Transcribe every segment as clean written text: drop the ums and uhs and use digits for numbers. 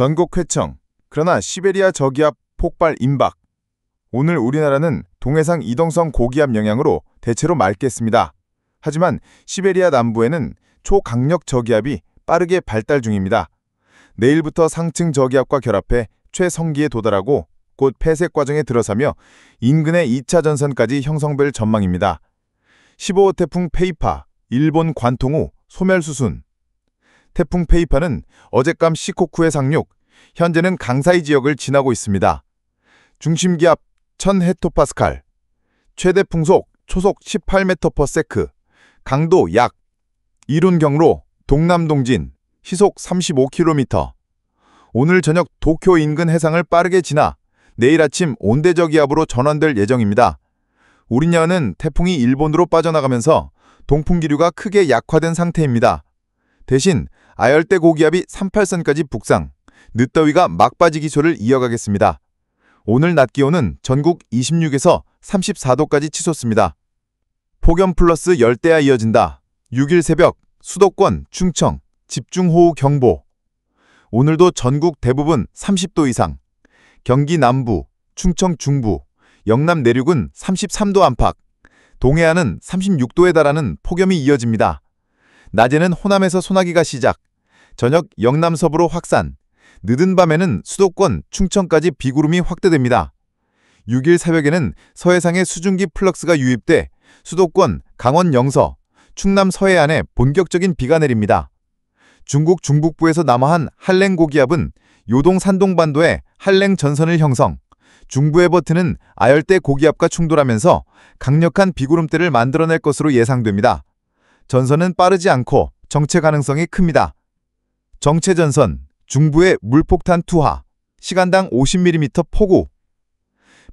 전국 쾌청, 그러나 시베리아 저기압 폭발 임박. 오늘 우리나라는 동해상 이동성 고기압 영향으로 대체로 맑겠습니다. 하지만 시베리아 남부에는 초강력 저기압이 빠르게 발달 중입니다. 내일부터 상층 저기압과 결합해 최성기에 도달하고 곧 폐색 과정에 들어서며 인근의 2차 전선까지 형성될 전망입니다. 15호 태풍 페이파, 일본 관통 후 소멸 수순. 태풍 페이파는 어젯밤 시코쿠에 상륙, 현재는 강사이 지역을 지나고 있습니다. 중심기압 1000헥토파스칼, 최대 풍속 초속 18m/s, 강도 약, 이룬 경로 동남동진, 시속 35km. 오늘 저녁 도쿄 인근 해상을 빠르게 지나 내일 아침 온대저기압으로 전환될 예정입니다. 우리냐는 태풍이 일본으로 빠져나가면서 동풍기류가 크게 약화된 상태입니다. 대신 아열대 고기압이 38선까지 북상, 늦더위가 막바지 기초를 이어가겠습니다. 오늘 낮 기온은 전국 26에서 34도까지 치솟습니다. 폭염 플러스 열대야 이어진다. 6일 새벽 수도권, 충청, 집중호우 경보. 오늘도 전국 대부분 30도 이상, 경기 남부, 충청 중부, 영남 내륙은 33도 안팎, 동해안은 36도에 달하는 폭염이 이어집니다. 낮에는 호남에서 소나기가 시작, 저녁 영남 서부로 확산, 늦은 밤에는 수도권, 충청까지 비구름이 확대됩니다. 6일 새벽에는 서해상에 수증기 플럭스가 유입돼 수도권, 강원 영서, 충남 서해안에 본격적인 비가 내립니다. 중국 중북부에서 남하한 한랭 고기압은 요동 산동반도에 한랭 전선을 형성, 중부에 버티는 아열대 고기압과 충돌하면서 강력한 비구름대를 만들어낼 것으로 예상됩니다. 전선은 빠르지 않고 정체 가능성이 큽니다. 정체 전선, 중부의 물폭탄 투하, 시간당 50mm 폭우.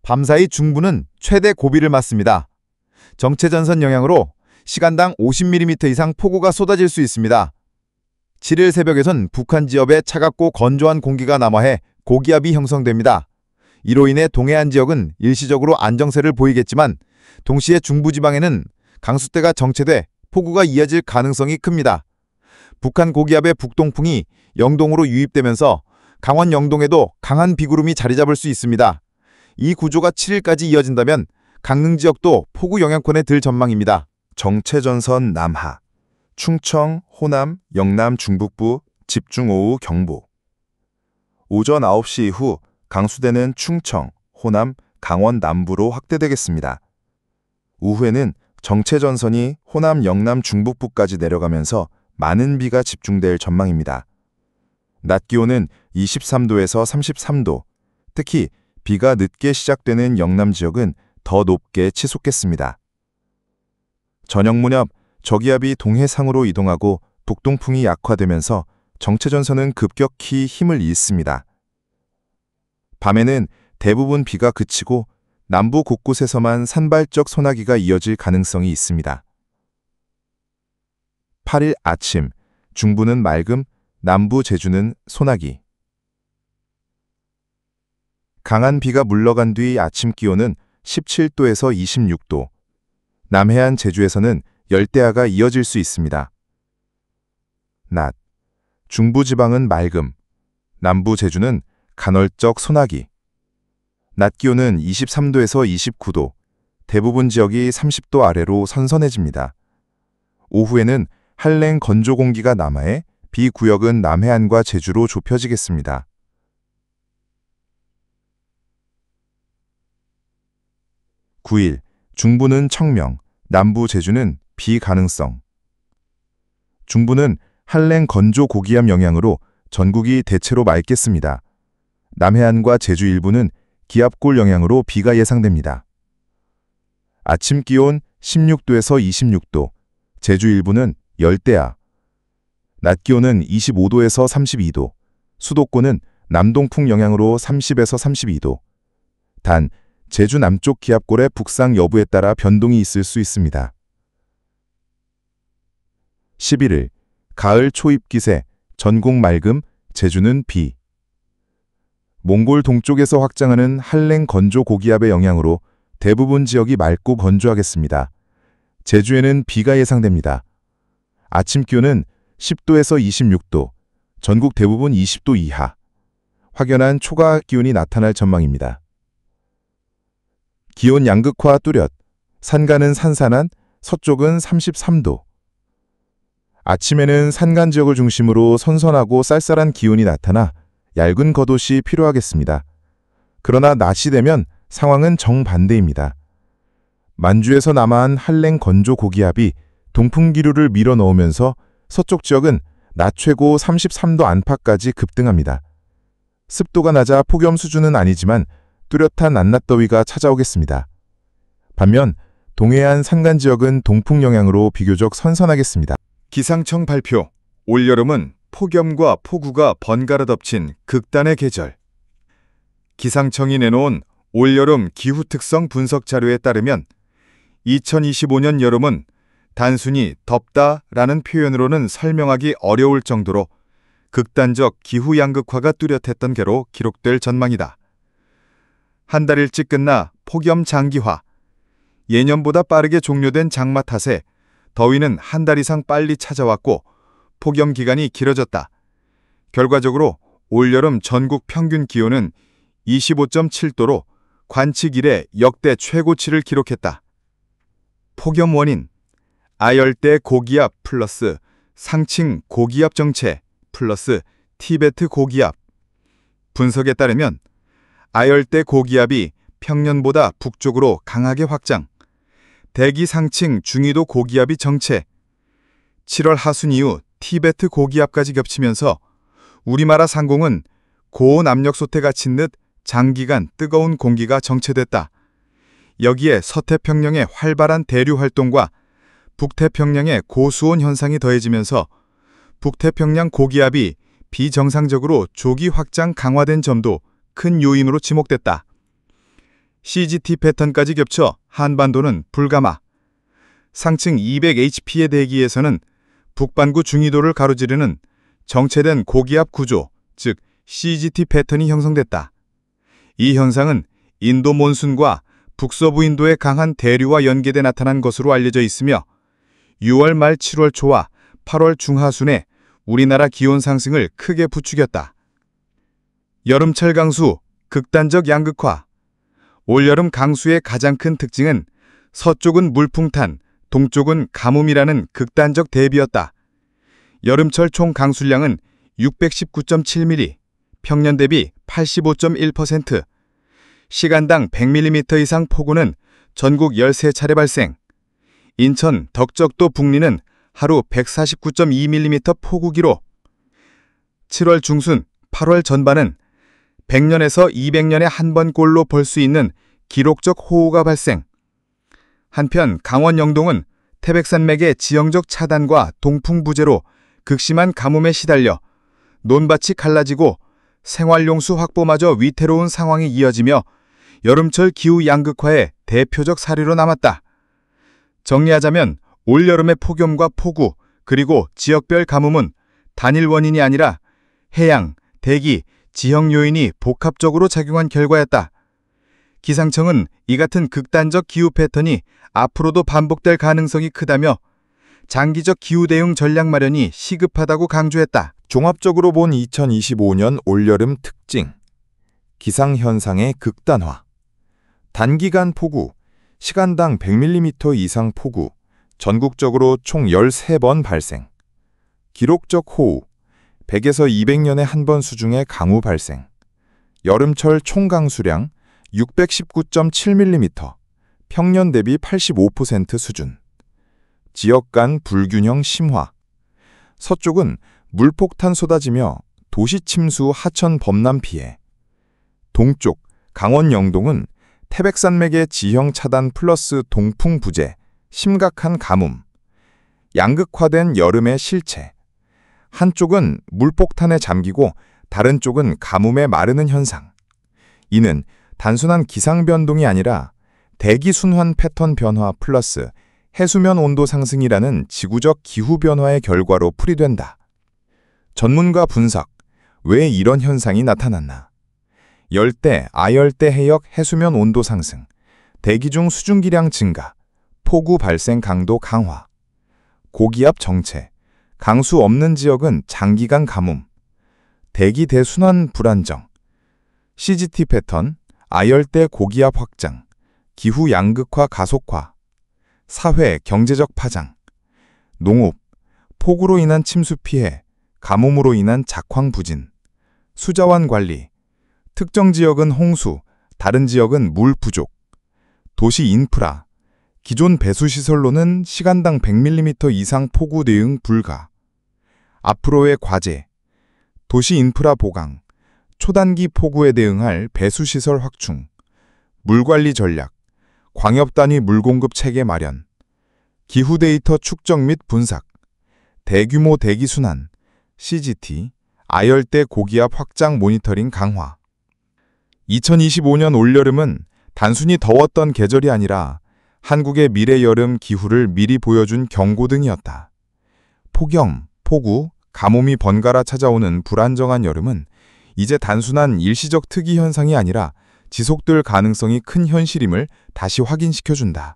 밤사이 중부는 최대 고비를 맞습니다. 정체 전선 영향으로 시간당 50mm 이상 폭우가 쏟아질 수 있습니다. 7일 새벽에선 북한 지역에 차갑고 건조한 공기가 남하해 고기압이 형성됩니다. 이로 인해 동해안 지역은 일시적으로 안정세를 보이겠지만 동시에 중부지방에는 강수대가 정체돼 폭우가 이어질 가능성이 큽니다. 북한 고기압의 북동풍이 영동으로 유입되면서 강원 영동에도 강한 비구름이 자리 잡을 수 있습니다. 이 구조가 7일까지 이어진다면 강릉 지역도 폭우 영향권에 들 전망입니다. 정체전선 남하, 충청, 호남, 영남 중북부 집중호우 경보. 오전 9시 이후 강수대는 충청, 호남, 강원 남부로 확대되겠습니다. 오후에는 정체전선이 호남, 영남 중북부까지 내려가면서 많은 비가 집중될 전망입니다. 낮 기온은 23도에서 33도, 특히 비가 늦게 시작되는 영남 지역은 더 높게 치솟겠습니다. 저녁 무렵 저기압이 동해상으로 이동하고 북동풍이 약화되면서 정체전선은 급격히 힘을 잃습니다. 밤에는 대부분 비가 그치고 남부 곳곳에서만 산발적 소나기가 이어질 가능성이 있습니다. 8일 아침, 중부는 맑음, 남부 제주는 소나기. 강한 비가 물러간 뒤 아침 기온은 17도에서 26도, 남해안 제주에서는 열대야가 이어질 수 있습니다. 낮, 중부지방은 맑음, 남부 제주는 간헐적 소나기. 낮 기온은 23도에서 29도, 대부분 지역이 30도 아래로 선선해집니다. 오후에는 한랭 건조 공기가 남하해 비 구역은 남해안과 제주로 좁혀지겠습니다. 9일, 중부는 청명, 남부 제주는 비 가능성. 중부는 한랭 건조 고기압 영향으로 전국이 대체로 맑겠습니다. 남해안과 제주 일부는 기압골 영향으로 비가 예상됩니다. 아침 기온 16도에서 26도, 제주 일부는 열대야. 낮 기온은 25도에서 32도, 수도권은 남동풍 영향으로 30에서 32도. 단, 제주 남쪽 기압골의 북상 여부에 따라 변동이 있을 수 있습니다. 11일, 가을 초입 기세, 전국 맑음, 제주는 비. 몽골 동쪽에서 확장하는 한랭 건조 고기압의 영향으로 대부분 지역이 맑고 건조하겠습니다. 제주에는 비가 예상됩니다. 아침 기온은 10도에서 26도, 전국 대부분 20도 이하. 확연한 초가 기온이 나타날 전망입니다. 기온 양극화 뚜렷, 산간은 산산한, 서쪽은 33도. 아침에는 산간 지역을 중심으로 선선하고 쌀쌀한 기온이 나타나 얇은 겉옷이 필요하겠습니다. 그러나 낮이 되면 상황은 정반대입니다. 만주에서 남하한 한랭 건조 고기압이 동풍 기류를 밀어 넣으면서 서쪽 지역은 낮 최고 33도 안팎까지 급등합니다. 습도가 낮아 폭염 수준은 아니지만 뚜렷한 낮낮 더위가 찾아오겠습니다. 반면 동해안 산간 지역은 동풍 영향으로 비교적 선선하겠습니다. 기상청 발표. 올여름은 폭염과 폭우가 번갈아 덮친 극단의 계절. 기상청이 내놓은 올여름 기후 특성 분석 자료에 따르면 2025년 여름은 단순히 덥다라는 표현으로는 설명하기 어려울 정도로 극단적 기후 양극화가 뚜렷했던 게로 기록될 전망이다. 한 달 일찍 끝나 폭염 장기화, 예년보다 빠르게 종료된 장마 탓에 더위는 한 달 이상 빨리 찾아왔고 폭염 기간이 길어졌다. 결과적으로 올여름 전국 평균 기온은 25.7도로 관측 이래 역대 최고치를 기록했다. 폭염 원인, 아열대 고기압 플러스 상층 고기압 정체 플러스 티베트 고기압. 분석에 따르면 아열대 고기압이 평년보다 북쪽으로 강하게 확장, 대기 상층 중위도 고기압이 정체, 7월 하순 이후 티베트 고기압까지 겹치면서 우리나라 상공은 고온 압력 솥에 갇힌 듯 장기간 뜨거운 공기가 정체됐다. 여기에 서태평양의 활발한 대류 활동과 북태평양의 고수온 현상이 더해지면서 북태평양 고기압이 비정상적으로 조기 확장 강화된 점도 큰 요인으로 지목됐다. CGT 패턴까지 겹쳐 한반도는 불가마. 상층 200HP의 대기에서는 북반구 중위도를 가로지르는 정체된 고기압 구조, 즉 CGT 패턴이 형성됐다. 이 현상은 인도 몬순과 북서부 인도의 강한 대류와 연계돼 나타난 것으로 알려져 있으며 6월 말 7월 초와 8월 중하순에 우리나라 기온 상승을 크게 부추겼다. 여름철 강수, 극단적 양극화. 올여름 강수의 가장 큰 특징은 서쪽은 물풍탄, 동쪽은 가뭄이라는 극단적 대비였다. 여름철 총 강수량은 619.7mm, 평년 대비 85.1%, 시간당 100mm 이상 폭우는 전국 13차례 발생, 인천 덕적도 북리는 하루 149.2mm 폭우 기록, 7월 중순, 8월 전반은 100년에서 200년에 한 번꼴로 볼 수 있는 기록적 호우가 발생. 한편 강원 영동은 태백산맥의 지형적 차단과 동풍 부재로 극심한 가뭄에 시달려 논밭이 갈라지고 생활용수 확보마저 위태로운 상황이 이어지며 여름철 기후 양극화의 대표적 사례로 남았다. 정리하자면 올여름의 폭염과 폭우 그리고 지역별 가뭄은 단일 원인이 아니라 해양, 대기, 지형 요인이 복합적으로 작용한 결과였다. 기상청은 이 같은 극단적 기후 패턴이 앞으로도 반복될 가능성이 크다며 장기적 기후 대응 전략 마련이 시급하다고 강조했다. 종합적으로 본 2025년 올여름 특징. 기상현상의 극단화. 단기간 폭우, 시간당 100mm 이상 폭우, 전국적으로 총 13번 발생. 기록적 호우, 100에서 200년에 한 번 수준의 강우 발생. 여름철 총 강수량 619.7mm, 평년 대비 85% 수준. 지역 간 불균형 심화. 서쪽은 물폭탄 쏟아지며 도시 침수 하천 범람 피해. 동쪽, 강원 영동은 태백산맥의 지형 차단 플러스 동풍 부재, 심각한 가뭄. 양극화된 여름의 실체. 한쪽은 물폭탄에 잠기고 다른 쪽은 가뭄에 마르는 현상. 이는 단순한 기상 변동이 아니라 대기 순환 패턴 변화 플러스 해수면 온도 상승이라는 지구적 기후 변화의 결과로 풀이된다. 전문가 분석. 왜 이런 현상이 나타났나? 열대, 아열대 해역 해수면 온도 상승, 대기 중 수증기량 증가, 폭우 발생 강도 강화, 고기압 정체, 강수 없는 지역은 장기간 가뭄, 대기 대순환 불안정, CGT 패턴, 아열대 고기압 확장, 기후 양극화 가속화, 사회 경제적 파장, 농업, 폭우로 인한 침수 피해, 가뭄으로 인한 작황 부진, 수자원 관리, 특정 지역은 홍수, 다른 지역은 물 부족, 도시 인프라, 기존 배수시설로는 시간당 100mm 이상 폭우 대응 불가, 앞으로의 과제, 도시 인프라 보강, 초단기 폭우에 대응할 배수시설 확충, 물관리 전략, 광역단위 물공급 체계 마련, 기후 데이터 축적 및 분석, 대규모 대기 순환, CGT, 아열대 고기압 확장 모니터링 강화. 2025년 올여름은 단순히 더웠던 계절이 아니라 한국의 미래 여름 기후를 미리 보여준 경고등이었다. 폭염, 폭우, 가뭄이 번갈아 찾아오는 불안정한 여름은 이제 단순한 일시적 특이 현상이 아니라 지속될 가능성이 큰 현실임을 다시 확인시켜준다.